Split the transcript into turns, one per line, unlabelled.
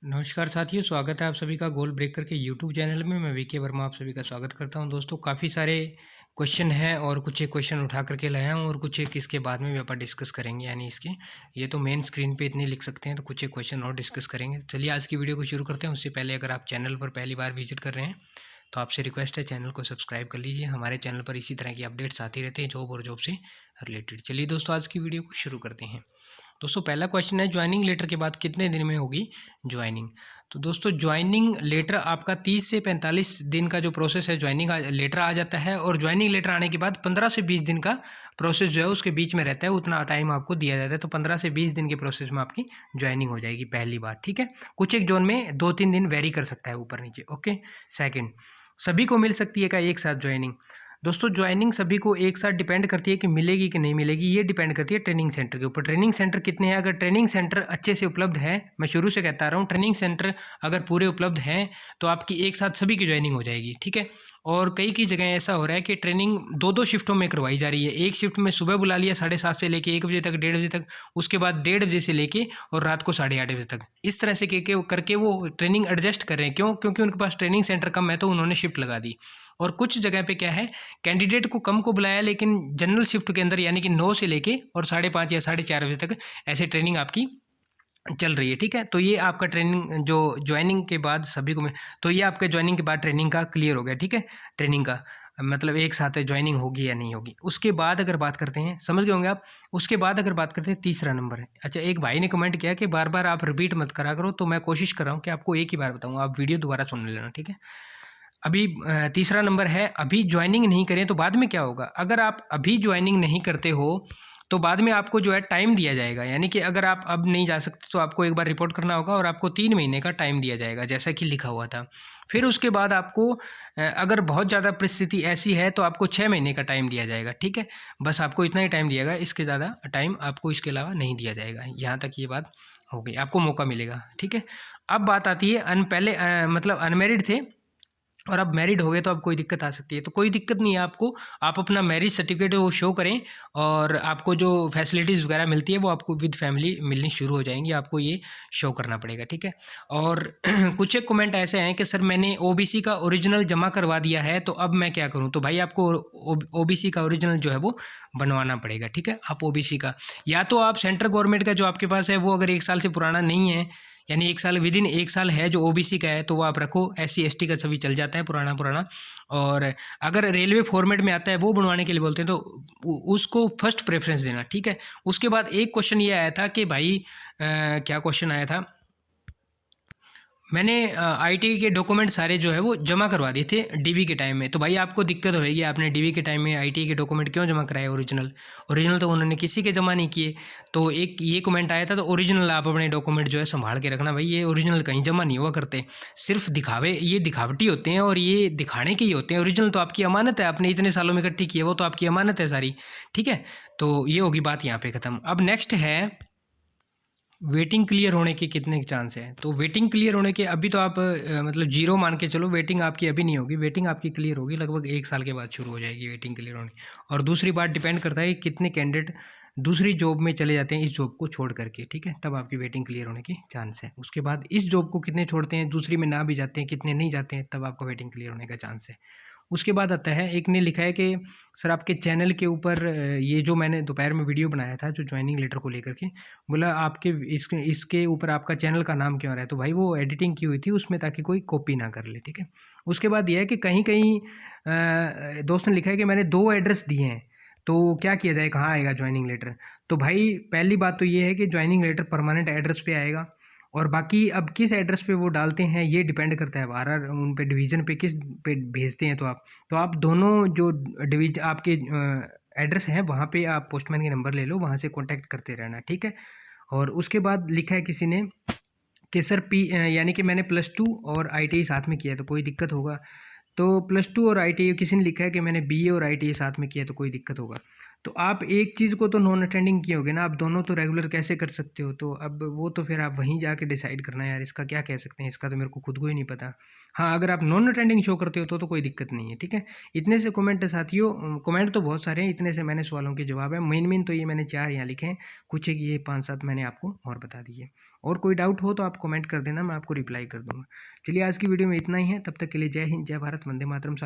नमस्कार साथियों, स्वागत है आप सभी का गोल ब्रेकर के यूट्यूब चैनल में। मैं वीके वर्मा आप सभी का स्वागत करता हूं। दोस्तों, काफ़ी सारे क्वेश्चन हैं और कुछ एक क्वेश्चन उठा करके लाया हूं और कुछ एक इसके बाद में भी अपन डिस्कस करेंगे। यानी इसके ये तो मेन स्क्रीन पे इतने लिख सकते हैं, तो कुछ एक क्वेश्चन और डिस्कस करेंगे। चलिए आज की वीडियो को शुरू करते हैं। उससे पहले अगर आप चैनल पर पहली बार विजिट कर रहे हैं तो आपसे रिक्वेस्ट है, चैनल को सब्सक्राइब कर लीजिए। हमारे चैनल पर इसी तरह की अपडेट्स आती रहती हैं जॉब और जॉब से रिलेटेड। चलिए दोस्तों, आज की वीडियो को शुरू करते हैं। दोस्तों, पहला क्वेश्चन है, ज्वाइनिंग लेटर के बाद कितने दिन में होगी ज्वाइनिंग। तो दोस्तों, ज्वाइनिंग लेटर आपका 30 से 45 दिन का जो प्रोसेस है, ज्वाइनिंग लेटर आ जाता है। और ज्वाइनिंग लेटर आने के बाद 15 से 20 दिन का प्रोसेस जो है उसके बीच में रहता है, उतना टाइम आपको दिया जाता है। तो 15 से 20 दिन के प्रोसेस में आपकी ज्वाइनिंग हो जाएगी पहली बार। ठीक है, कुछ एक जोन में 2-3 दिन वेरी कर सकता है ऊपर नीचे। ओके। सेकेंड, सभी को मिल सकती है क्या एक साथ ज्वाइनिंग। दोस्तों, ज्वाइनिंग सभी को एक साथ डिपेंड करती है कि मिलेगी कि नहीं मिलेगी। ये डिपेंड करती है ट्रेनिंग सेंटर के ऊपर। ट्रेनिंग सेंटर कितने हैं, अगर ट्रेनिंग सेंटर अच्छे से उपलब्ध है, मैं शुरू से कहता रहा हूँ, ट्रेनिंग सेंटर अगर पूरे उपलब्ध हैं तो आपकी एक साथ सभी की ज्वाइनिंग हो जाएगी। ठीक है। और कई जगह ऐसा हो रहा है कि ट्रेनिंग दो शिफ्टों में करवाई जा रही है। एक शिफ्ट में सुबह बुला लिया 7:30 से लेके 1 बजे तक, 1:30 बजे तक, उसके बाद 1:30 बजे से लेके और रात को 8:30 बजे तक। इस तरह से करके वो ट्रेनिंग एडजस्ट कर रहे हैं। क्यों? क्योंकि उनके पास ट्रेनिंग सेंटर कम है तो उन्होंने शिफ्ट लगा दी। और कुछ जगह पे क्या है, कैंडिडेट को कम को बुलाया लेकिन जनरल शिफ्ट के अंदर, यानी कि 9 से लेके और 5:30 या 4:30 बजे तक ऐसे ट्रेनिंग आपकी चल रही है। ठीक है। तो ये आपका ट्रेनिंग जो ज्वाइनिंग के बाद सभी को तो ये आपके ज्वाइनिंग के बाद ट्रेनिंग का क्लियर हो गया। ठीक है। ट्रेनिंग का मतलब एक साथ ज्वाइनिंग होगी या नहीं होगी। उसके बाद अगर बात करते हैं, समझ गए होंगे आप। उसके बाद अगर बात करते हैं, तीसरा नंबर है। अच्छा, एक भाई ने कमेंट किया कि बार बार आप रिपीट मत करा करो, तो मैं कोशिश कर रहा हूँ कि आपको एक ही बार बताऊँ, आप वीडियो दोबारा सुन लेना। ठीक है। अभी तीसरा नंबर है, अभी ज्वाइनिंग नहीं करें तो बाद में क्या होगा। अगर आप अभी ज्वाइनिंग नहीं करते हो तो बाद में आपको जो है टाइम दिया जाएगा। यानी कि अगर आप अब नहीं जा सकते तो आपको एक बार रिपोर्ट करना होगा और आपको 3 महीने का टाइम दिया जाएगा, जैसा कि लिखा हुआ था। फिर उसके बाद आपको अगर बहुत ज़्यादा परिस्थिति ऐसी है तो आपको 6 महीने का टाइम दिया जाएगा। ठीक है। बस आपको इतना ही टाइम दिया जाएगा, इसके ज़्यादा टाइम आपको इसके अलावा नहीं दिया जाएगा। यहाँ तक ये बात हो गई, आपको मौका मिलेगा। ठीक है। अब बात आती है पहले मतलब अनमेरिड थे और अब मैरिड हो गए तो अब कोई दिक्कत आ सकती है। तो कोई दिक्कत नहीं है आपको, आप अपना मैरिज सर्टिफिकेट वो शो करें और आपको जो फैसिलिटीज़ वगैरह मिलती है वो आपको विद फैमिली मिलनी शुरू हो जाएंगी। आपको ये शो करना पड़ेगा। ठीक है। और कुछ एक कमेंट ऐसे हैं कि सर मैंने ओबीसी का ओरिजिनल जमा करवा दिया है तो अब मैं क्या करूं। तो भाई आपको ओबीसी का ओरिजिनल जो है वो बनवाना पड़ेगा। ठीक है। आप ओबीसी का, या तो आप सेंट्रल गवर्नमेंट का जो आपके पास है वो अगर 1 साल से पुराना नहीं है, यानी 1 साल विदिन 1 साल है जो ओबीसी का है, तो वो आप रखो। एससी एसटी का सभी चल जाता है पुराना पुराना। और अगर रेलवे फॉर्मेट में आता है वो बनवाने के लिए बोलते हैं तो उसको फर्स्ट प्रेफरेंस देना। ठीक है। उसके बाद एक क्वेश्चन ये आया था कि भाई क्या क्वेश्चन आया था, मैंने आईटी के डॉक्यूमेंट सारे जो है वो जमा करवा दिए थे डीवी के टाइम में। तो भाई आपको दिक्कत होगी, आपने डीवी के टाइम में आईटी के डॉक्यूमेंट क्यों जमा कराए ओरिजिनल। ओरिजिनल तो उन्होंने किसी के जमा नहीं किए। तो एक ये कमेंट आया था, तो ओरिजिनल आप अपने डॉक्यूमेंट जो है संभाल के रखना भाई। ये ओरिजिनल कहीं जमा नहीं हुआ करते, सिर्फ दिखावे, ये दिखावटी होते हैं और ये दिखाने के ही होते हैं। ओरिजिनल तो आपकी अमानत है, आपने इतने सालों में इकट्ठी की है, वो तो आपकी अमानत है सारी। ठीक है। तो ये होगी बात यहाँ पे ख़त्म। अब नेक्स्ट है, वेटिंग क्लियर होने के कितने चांस हैं। तो वेटिंग क्लियर होने के अभी तो आप मतलब 0 मान के चलो, वेटिंग आपकी अभी नहीं होगी। वेटिंग आपकी क्लियर होगी लगभग 1 साल के बाद शुरू हो जाएगी वेटिंग क्लियर होने। और दूसरी बात डिपेंड करता है कि कितने कैंडिडेट दूसरी जॉब में चले जाते हैं इस जॉब को छोड़ करके। ठीक है। तब आपकी वेटिंग क्लियर होने के चांस है। उसके बाद इस जॉब को कितने छोड़ते हैं, दूसरी में ना भी जाते हैं, कितने नहीं जाते हैं, तब आपका वेटिंग क्लियर होने का चांस है। उसके बाद आता है, एक ने लिखा है कि सर आपके चैनल के ऊपर ये जो मैंने दोपहर में वीडियो बनाया था जो ज्वाइनिंग लेटर को लेकर के, बोला आपके इसके ऊपर आपका चैनल का नाम क्यों आ रहा है। तो भाई वो एडिटिंग की हुई थी उसमें, ताकि कोई कॉपी ना कर ले। ठीक है। उसके बाद यह है कि कहीं कहीं दोस्त ने लिखा है कि मैंने 2 एड्रेस दिए हैं, तो क्या किया जाए, कहाँ आएगा ज्वाइनिंग लेटर। तो भाई पहली बात तो ये है कि ज्वाइनिंग लेटर परमानेंट एड्रेस पे आएगा। और बाकी अब किस एड्रेस पे वो डालते हैं ये डिपेंड करता है, आर उन पे डिवीज़न पे किस पे भेजते हैं। तो आप दोनों जो डिवीज आपके एड्रेस हैं वहाँ पे आप पोस्टमैन के नंबर ले लो, वहाँ से कांटेक्ट करते रहना। ठीक है। और उसके बाद लिखा है किसी ने कि सर यानी कि मैंने +2 और आईटीआई साथ में किया है तो कोई दिक्कत होगा। तो +2 और आईटीआई, किसी ने लिखा है कि मैंने बीए और आईटीआई साथ में किया तो कोई दिक्कत होगा। तो आप एक चीज़ को तो नॉन अटेंडिंग किए होगे ना, आप दोनों तो रेगुलर कैसे कर सकते हो? तो अब वो तो फिर आप वहीं जाके डिसाइड करना यार, इसका क्या कह सकते हैं, इसका तो मेरे को खुद को ही नहीं पता। हाँ, अगर आप नॉन अटेंडिंग शो करते हो तो कोई दिक्कत नहीं है, ठीक है? इतने से कमेंट साथियों, कमेंट तो बहुत सारे हैं, इतने से मैंने सवालों के जवाब है। मेन तो ये मैंने 4 यहाँ लिखे हैं, कुछ एक ये 5-7 मैंने आपको और बता दिए। और कोई डाउट हो तो आप कमेंट कर देना, मैं आपको रिप्लाई कर दूँगा। चलिए आज की वीडियो में इतना ही है, तब तक के लिए जय हिंद, जय भारत, वंदे मातरम साथियों।